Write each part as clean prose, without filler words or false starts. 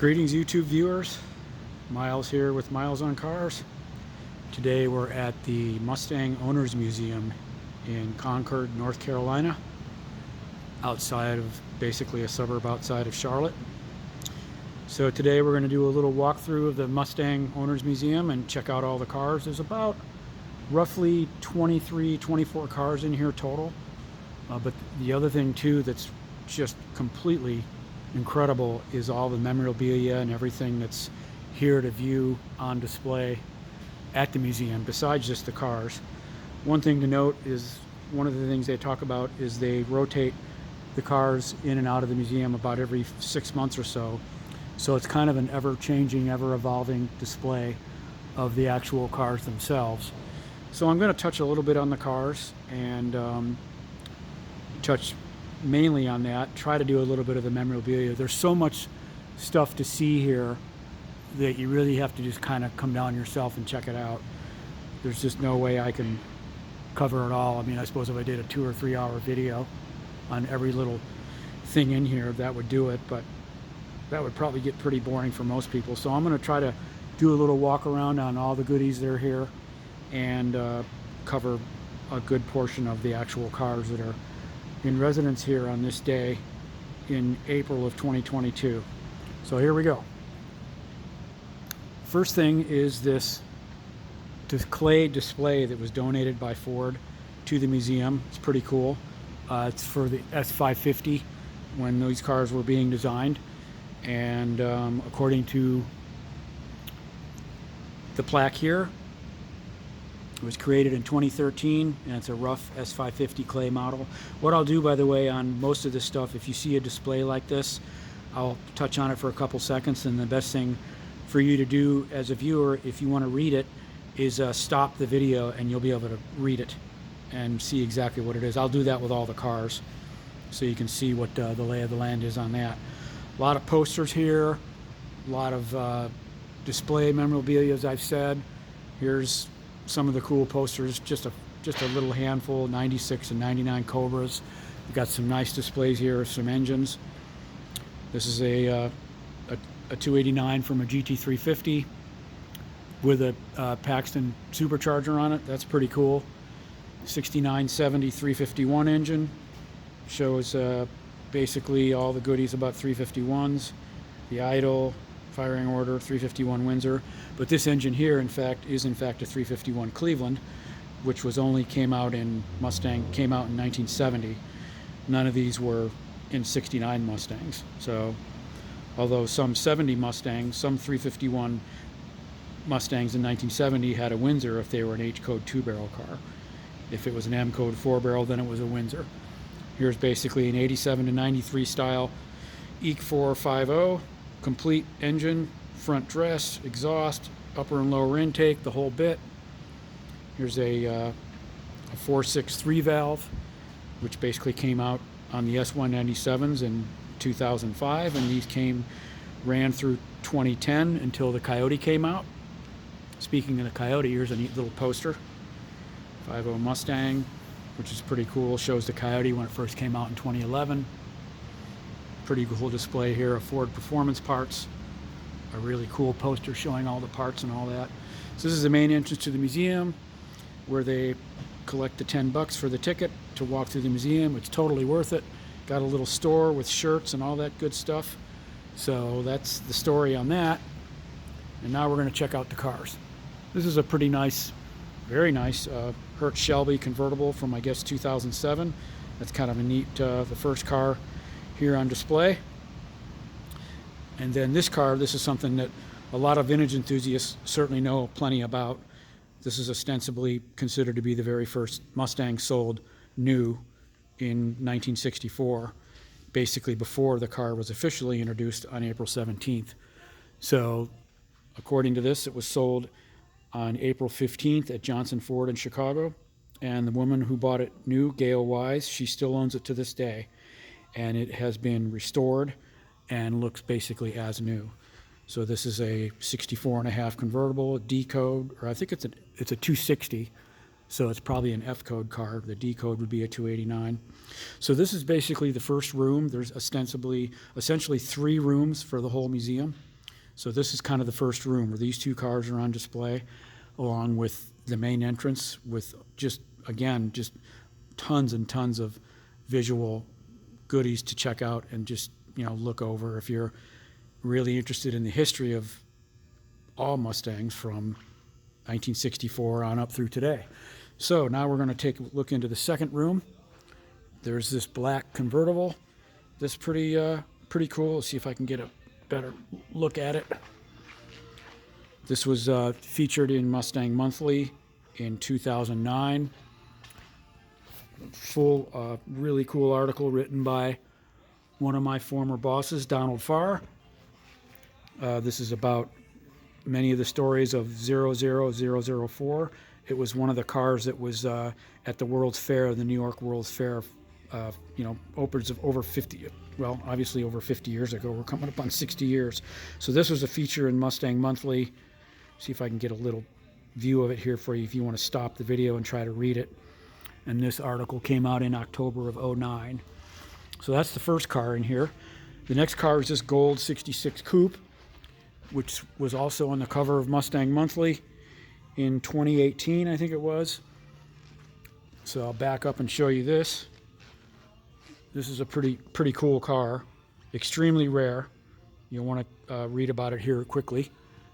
Greetings YouTube viewers, Miles here with Miles on Cars. Today we're at the Mustang Owners Museum in Concord, North Carolina, outside of basically a suburb outside of Charlotte. So today we're going to do a little walkthrough of the Mustang Owners Museum and check out all the cars. There's about roughly 24 cars in here total. But the other thing too that's just completely incredible is all the memorabilia and everything that's here to view on display at the museum besides just the cars. One thing to note is one of the things they talk about is they rotate the cars in and out of the museum about every 6 months or so. So it's kind of an ever-changing, ever-evolving display of the actual cars themselves. So I'm going to touch a little bit on the cars and touch mainly on that, try to do a little bit of the memorabilia. There's so much stuff to see here that you really have to just kind of come down yourself and check it out. There's just no way I can cover it all. I mean, I suppose if I did a 2 or 3 hour video on every little thing in here, that would do it, but that would probably get pretty boring for most people. So I'm going to try to do a little walk around on all the goodies that are here and cover a good portion of the actual cars that are in residence here on this day in April of 2022. So here we go. First thing is this clay display that was donated by Ford to the museum. It's pretty cool. It's for the S550 when these cars were being designed, and according to the plaque here, it was created in 2013, and it's a rough S550 clay model. What I'll do, by the way, on most of this stuff, if you see a display like this, I'll touch on it for a couple seconds, and the best thing for you to do as a viewer, if you want to read it, is stop the video, and you'll be able to read it and see exactly what it is. I'll do that with all the cars, so you can see what the lay of the land is on that. A lot of posters here, a lot of display memorabilia, as I've said. Here's some of the cool posters, just a little handful, 96 and 99 Cobras. We've got some nice displays here, some engines. This is a 289 from a GT350 with a Paxton supercharger on it. That's pretty cool. 6970 351 engine. Shows basically all the goodies about 351s. The idle, firing order, 351 Windsor. But this engine here, in fact, is a 351 Cleveland, which came out in 1970. None of these were in 69 Mustangs. So, although some 70 Mustangs, some 351 Mustangs in 1970 had a Windsor if they were an H-code 2-barrel car. If it was an M-code 4-barrel, then it was a Windsor. Here's basically an 87 to 93 style EEC 450. Complete engine, front dress, exhaust, upper and lower intake, the whole bit. Here's a 463 valve, which basically came out on the S197s in 2005, and these ran through 2010 until the Coyote came out. Speaking of the Coyote, here's a neat little poster. 50 Mustang, which is pretty cool. Shows the Coyote when it first came out in 2011. Pretty cool display here of Ford performance parts. A really cool poster showing all the parts and all that. So this is the main entrance to the museum, where they collect the $10 for the ticket to walk through the museum. It's totally worth it. Got a little store with shirts and all that good stuff. So that's the story on that. And now we're going to check out the cars. This is a pretty nice, very nice Hertz Shelby convertible from, I guess, 2007. That's kind of a neat, the first car here on display. And then this car, this is something that a lot of vintage enthusiasts certainly know plenty about. This is ostensibly considered to be the very first Mustang sold new in 1964, basically before the car was officially introduced on April 17th. So according to this, it was sold on April 15th at Johnson Ford in Chicago, and the woman who bought it new, Gail Wise, she still owns it to this day. And it has been restored and looks basically as new. So this is a 64.5 convertible, D code, or I think it's a 260. So it's probably an F code car. The D code would be a 289. So this is basically the first room. There's essentially 3 rooms for the whole museum. So this is kind of the first room where these two cars are on display, along with the main entrance with just tons and tons of visual goodies to check out and just, look over if you're really interested in the history of all Mustangs from 1964 on up through today. So now we're going to take a look into the second room. There's this black convertible. This pretty cool. Let's see if I can get a better look at it. This was featured in Mustang Monthly in 2009. Full, really cool article written by one of my former bosses, Donald Farr. This is about many of the stories of 00004. It was one of the cars that was at the World's Fair, the New York World's Fair, upwards of over 50, well, obviously over 50 years ago. We're coming up on 60 years. So this was a feature in Mustang Monthly. See if I can get a little view of it here for you if you want to stop the video and try to read it. And this article came out in October of '09. So that's the first car in here. The next car is this gold 66 Coupe, which was also on the cover of Mustang Monthly in 2018, I think it was. So I'll back up and show you this. This is a pretty cool car, extremely rare. You'll want to read about it here quickly.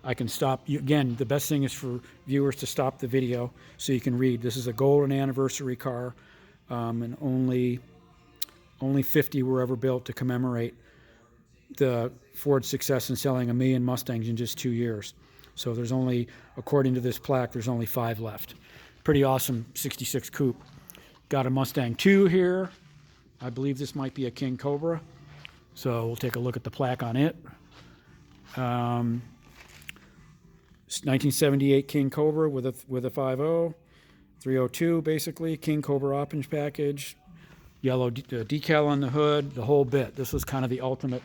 I can stop you again. The best thing is for viewers to stop the video so you can read. This is a golden anniversary car, and only 50 were ever built to commemorate the Ford's success in selling 1 million Mustangs in just 2 years. So there's only, according to this plaque, there's only 5 left. Pretty awesome 66 Coupe. Got a Mustang 2 here. I believe this might be a King Cobra. So we'll take a look at the plaque on it. 1978 King Cobra with a 5.0, 302 basically, King Cobra options package, yellow decal on the hood, the whole bit. This was kind of the ultimate,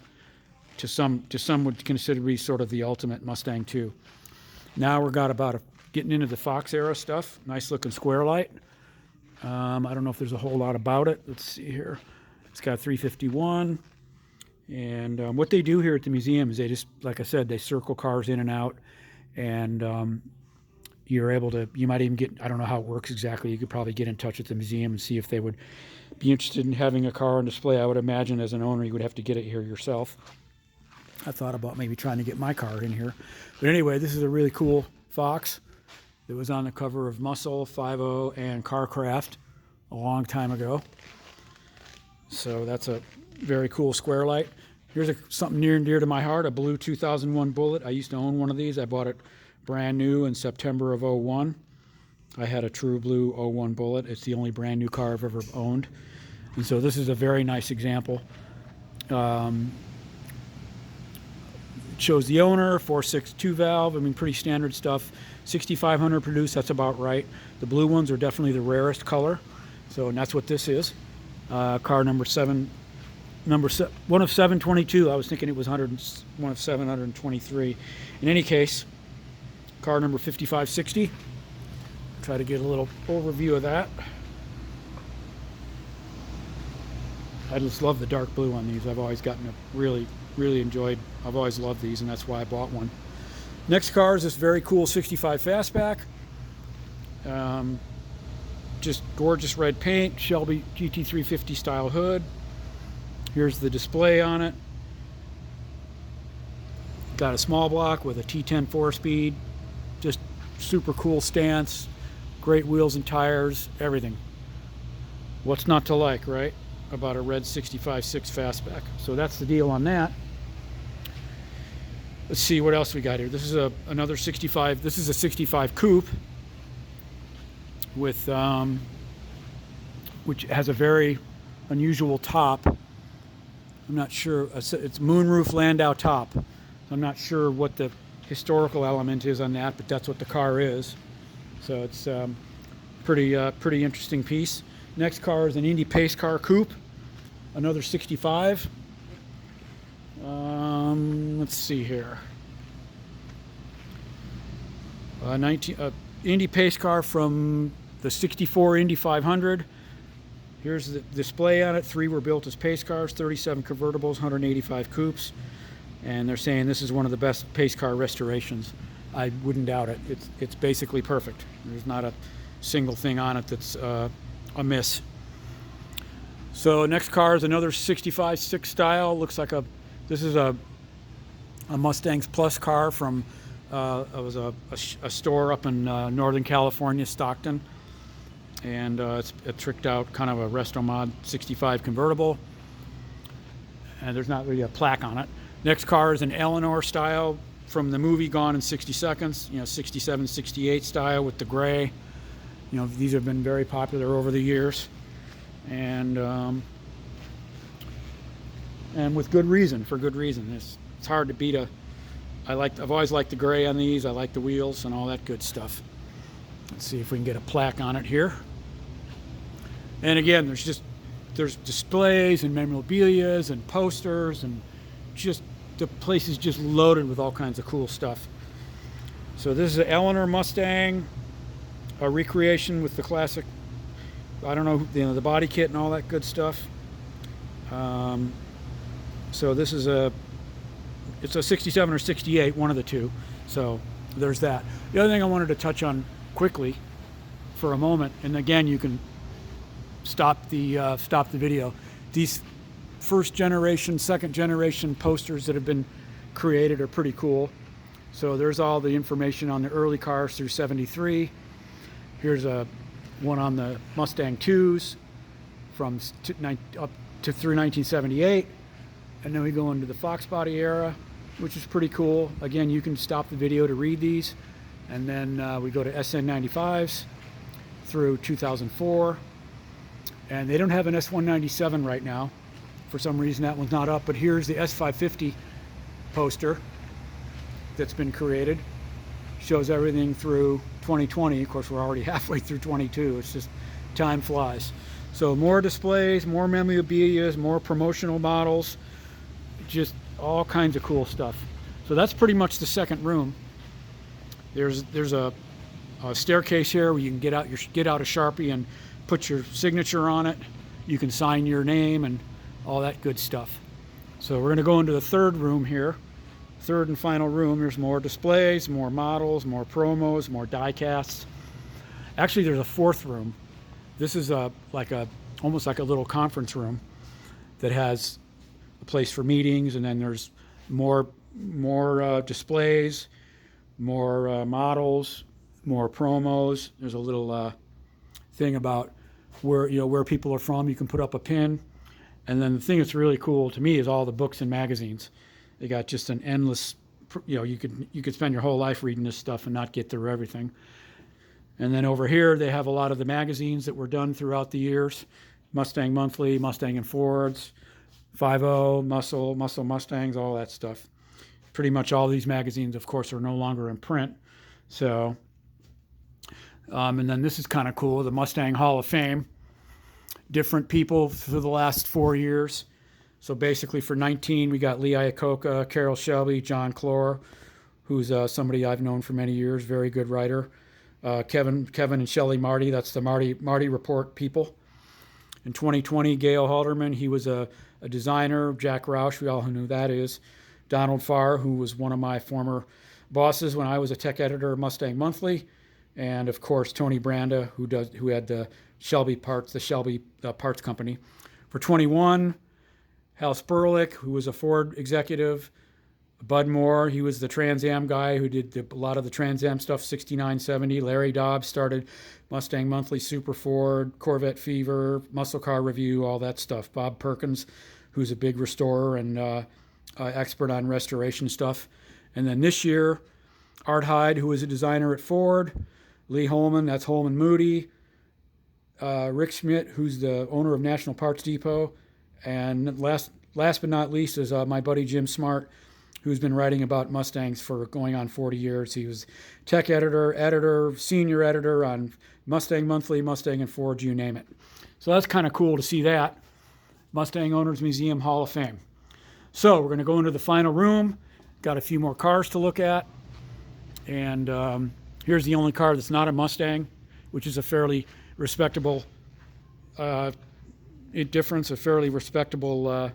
to some would consider to be sort of the ultimate Mustang 2. Now we're getting into the Fox era stuff. Nice looking square light. I don't know if there's a whole lot about it. Let's see here. It's got 351. And what they do here at the museum is they just, like I said, they circle cars in and out. And you're able to, you might even get, I don't know how it works exactly. You could probably get in touch with the museum and see if they would be interested in having a car on display. I would imagine as an owner, you would have to get it here yourself. I thought about maybe trying to get my car in here. But anyway, this is a really cool Fox that was on the cover of Muscle, 5.0, and Carcraft a long time ago. So that's a very cool square light. Here's something near and dear to my heart, a blue 2001 Bullet. I used to own one of these. I bought it brand new in September of '01. I had a true blue '01 Bullet. It's the only brand new car I've ever owned. And so this is a very nice example. It shows the owner, 4.62 valve. I mean, pretty standard stuff. 6,500 produced, that's about right. The blue ones are definitely the rarest color. So, and that's what this is. Car number 7. One of 722. I was thinking it was one of 723. In any case, car number 5560. Try to get a little overview of that. I just love the dark blue on these. I've always gotten really enjoyed. I've always loved these, and that's why I bought one. Next car is this very cool 65 Fastback. Just gorgeous red paint, Shelby GT350 style hood. Here's the display on it. Got a small block with a T10 4-speed. Just super cool stance. Great wheels and tires, everything. What's not to like, right? About a red 65.6 Fastback. So that's the deal on that. Let's see what else we got here. This is another 65. This is a 65 Coupe with which has a very unusual top. I'm not sure. It's moonroof Landau top. I'm not sure what the historical element is on that, but that's what the car is. So it's pretty interesting piece. Next car is an Indy Pace Car Coupe, another 65. Let's see here. Indy Pace Car from the 64 Indy 500. Here's the display on it. 3 were built as pace cars, 37 convertibles, 185 coupes. and they're saying this is one of the best pace car restorations. I wouldn't doubt it. It's basically perfect. There's not a single thing on it that's amiss. So next car is another 65 6 style. Looks like this is a Mustang's Plus car from it was a store up in Northern California, Stockton, and it's a tricked out kind of a Resto Mod 65 convertible, and there's not really a plaque on it. Next car is an Eleanor style from the movie Gone in 60 Seconds, 67 68 style with the gray. These have been very popular over the years, and with good reason, for good reason. It's hard to beat I've always liked the gray on these. I like the wheels and all that good stuff. Let's see if we can get a plaque on it here. And again, there's displays and memorabilia and posters, and just the place is just loaded with all kinds of cool stuff. So this is an Eleanor Mustang, a recreation with the classic, I don't know, the body kit and all that good stuff. So this is it's a 67 or 68, one of the two. So there's that. The other thing I wanted to touch on quickly for a moment, and again, you can stop the video. These first generation, second generation posters that have been created are pretty cool. So there's all the information on the early cars through 73. Here's one on the Mustang 2s from up to through 1978. And then we go into the Fox body era, which is pretty cool. Again, you can stop the video to read these. And then we go to SN95s through 2004. And they don't have an S197 right now. For some reason, that one's not up. But here's the S550 poster that's been created. Shows everything through 2020. Of course, we're already halfway through 22. It's just time flies. So more displays, more memorabilia, more promotional models, just all kinds of cool stuff. So that's pretty much the second room. There's a staircase here where you can get out a Sharpie and put your signature on it. You can sign your name and all that good stuff. So we're going to go into the third room here. Third and final room. There's more displays, more models, more promos, more die casts. Actually, there's a fourth room. This is almost like a little conference room that has a place for meetings, and then there's more displays, more models, more promos. There's a little thing about where people are from. You can put up a pin, and then the thing that's really cool to me is all the books and magazines. They got just an endless. You could spend your whole life reading this stuff and not get through everything. And then over here they have a lot of the magazines that were done throughout the years: Mustang Monthly, Mustang and Fords, 5.0, Muscle Mustangs, all that stuff. Pretty much all these magazines, of course, are no longer in print. So, and then this is kind of cool, the Mustang Hall of Fame. Different people for the last 4 years. So basically for 19, we got Lee Iacocca, Carroll Shelby, John Clore, who's somebody I've known for many years, very good writer. Kevin and Shelley Marty, that's the Marty Report people. In 2020, Gail Halderman, he was a designer. Jack Roush, we all know who that is. Donald Farr, who was one of my former bosses when I was a tech editor of Mustang Monthly. And of course, Tony Branda, who had the Shelby Parts, Parts Company. For 21, Hal Sperlich, who was a Ford executive. Bud Moore, he was the Trans Am guy who did a lot of the Trans Am stuff, 69, 70. Larry Dobbs started Mustang Monthly, Super Ford, Corvette Fever, Muscle Car Review, all that stuff. Bob Perkins, who's a big restorer and expert on restoration stuff. And then this year, Art Hyde, who was a designer at Ford. Lee Holman, that's Holman Moody. Rick Schmidt, who's the owner of National Parts Depot. And last but not least is my buddy Jim Smart, who's been writing about Mustangs for going on 40 years. He was tech editor, senior editor on Mustang Monthly, Mustang and Ford, you name it. So that's kind of cool to see that. Mustang Owners Museum Hall of Fame. So we're going to go into the final room. Got a few more cars to look at. And here's the only car that's not a Mustang, which is a fairly respectable difference, a fairly respectable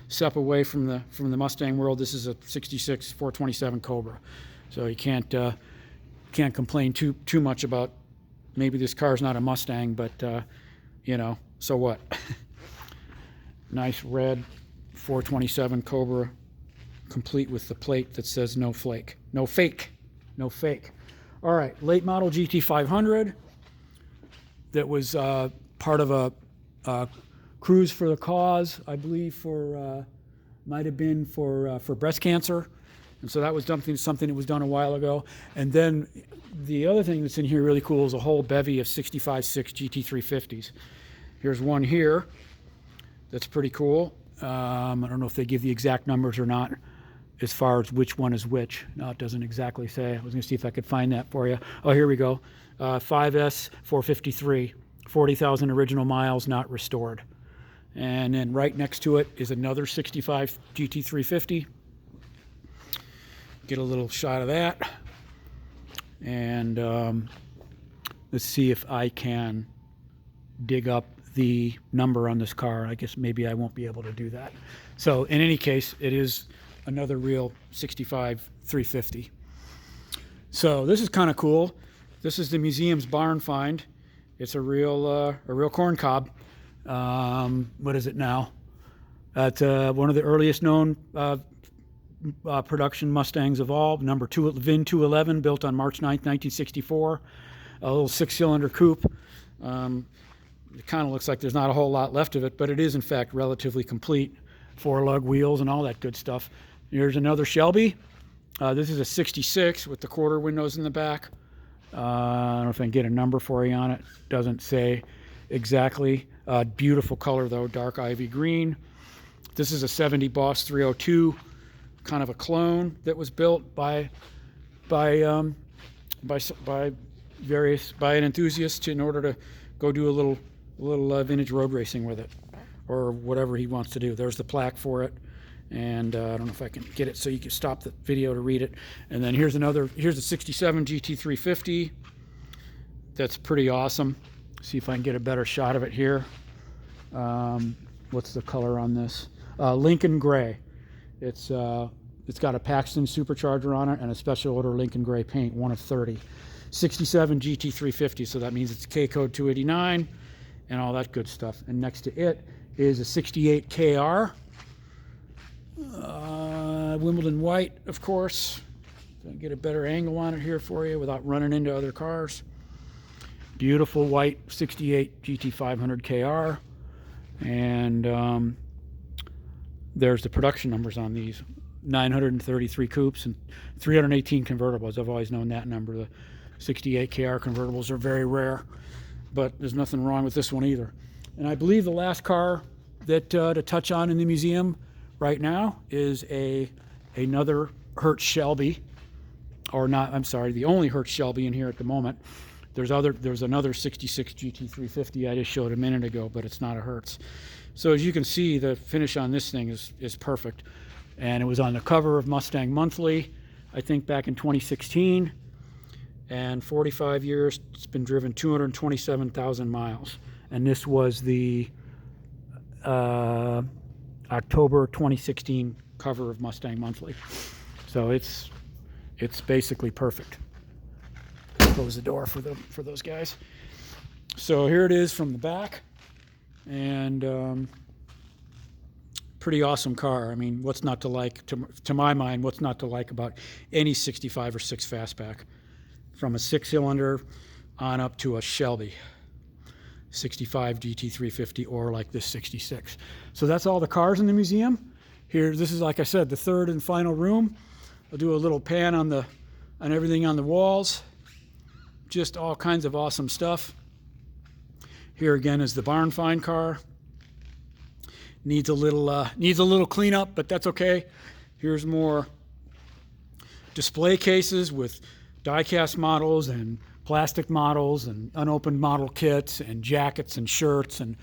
step away from the Mustang world. This is a 66 427 Cobra, so you can't complain too much about maybe this car's not a Mustang, but you know, so what? Nice red 427 Cobra, complete with the plate that says no flake, no fake, no fake. All right, late model GT500 that was part of a Cruise for the Cause, I believe, for might have been for breast cancer, and so that was something that was done a while ago. And then the other thing that's in here really cool is a whole bevy of 65.6 GT350s. Here's one here that's pretty cool. I don't know if they give the exact numbers or not as far as which one is which. No, it doesn't exactly say. I was going to see if I could find that for you. Oh, here we go. 5S 453, 40,000 original miles, not restored. And then right next to it is another 65 GT350. Get a little shot of that. And let's see if I can dig up the number on this car. I guess maybe I won't be able to do that. So in any case, it is another real 65 350. So this is kind of cool. This is the museum's barn find. It's a real corn cob. What is it now? It's one of the earliest known production Mustangs of all. Number 2 VIN 211, built on March 9th, 1964. A little 6-cylinder coupe. It kind of looks like there's not a whole lot left of it, but it is in fact relatively complete. 4-lug wheels and all that good stuff. Here's another Shelby. This is a 66 with the quarter windows in the back. I don't know if I can get a number for you on it. Doesn't say exactly. Beautiful color though, dark ivy green. This is a 70 Boss 302, kind of a clone that was built by an enthusiast in order to go do a little vintage road racing with it, or whatever he wants to do. There's the plaque for it, and I don't know if I can get it so you can stop the video to read it. And then here's a 67 GT350 that's pretty awesome. See if I can get a better shot of it here. What's the color on this? Lincoln Gray. It's got a Paxton supercharger on it and a special order Lincoln Gray paint, 1 of 30. 67 GT350, so that means it's K code 289 and all that good stuff. And next to it is a 68 KR, Wimbledon white, of course. So I can get a better angle on it here for you without running into other cars. Beautiful white 68 GT500 KR, and there's the production numbers on these. 933 coupes and 318 convertibles. I've always known that number. The 68 KR convertibles are very rare, but there's nothing wrong with this one either. And I believe the last car that to touch on in the museum right now is another Hertz Shelby, or not, I'm sorry, the only Hertz Shelby in here at the moment. There's another 66 GT350 I just showed a minute ago, but it's not a Hertz. So as you can see, the finish on this thing is perfect. And it was on the cover of Mustang Monthly, I think back in 2016. And 45 years, it's been driven 227,000 miles. And this was the October 2016 cover of Mustang Monthly. So it's basically perfect. Close the door for those guys. So here it is from the back, and pretty awesome car. I mean, what's not to like? To my mind, what's not to like about any 65 or 6 fastback, from a 6-cylinder on up to a Shelby 65 GT350 or like this 66. So that's all the cars in the museum. Here, this is, like I said, the third and final room. I'll do a little pan on everything on the walls. Just all kinds of awesome stuff. Here again is the barn find car. Needs a little cleanup, but that's okay. Here's more display cases with die-cast models and plastic models and unopened model kits and jackets and shirts, and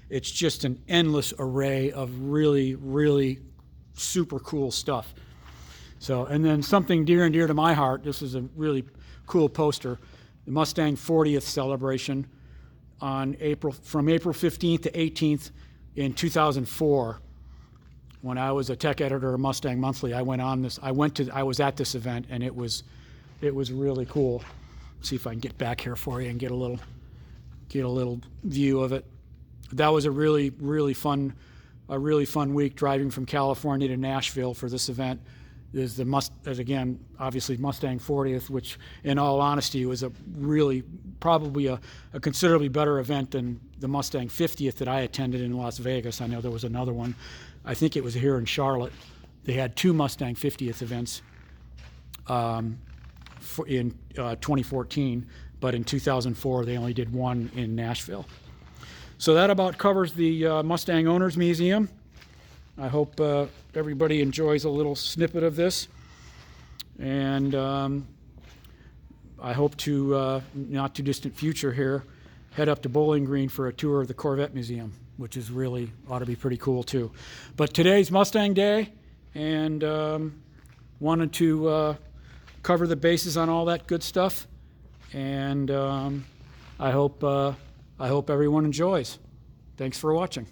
it's just an endless array of really, really super cool stuff. So, and then something dear and dear to my heart, this is a really cool poster, the Mustang 40th celebration from April 15th to 18th in 2004 When I was a tech editor of Mustang Monthly, I was at this event, and it was really cool. See if I can get back here for you and get a little view of it. That was a really fun week driving from California to Nashville for this event. There's again, obviously Mustang 40th, which in all honesty was probably a considerably better event than the Mustang 50th that I attended in Las Vegas. I know there was another one. I think it was here in Charlotte. They had 2 Mustang 50th events in 2014, but in 2004 they only did one in Nashville. So that about covers the Mustang Owners Museum. I hope everybody enjoys a little snippet of this, and I hope to, not too distant future here, head up to Bowling Green for a tour of the Corvette Museum, which is really ought to be pretty cool too. But today's Mustang Day, and wanted to cover the bases on all that good stuff, and I hope everyone enjoys. Thanks for watching.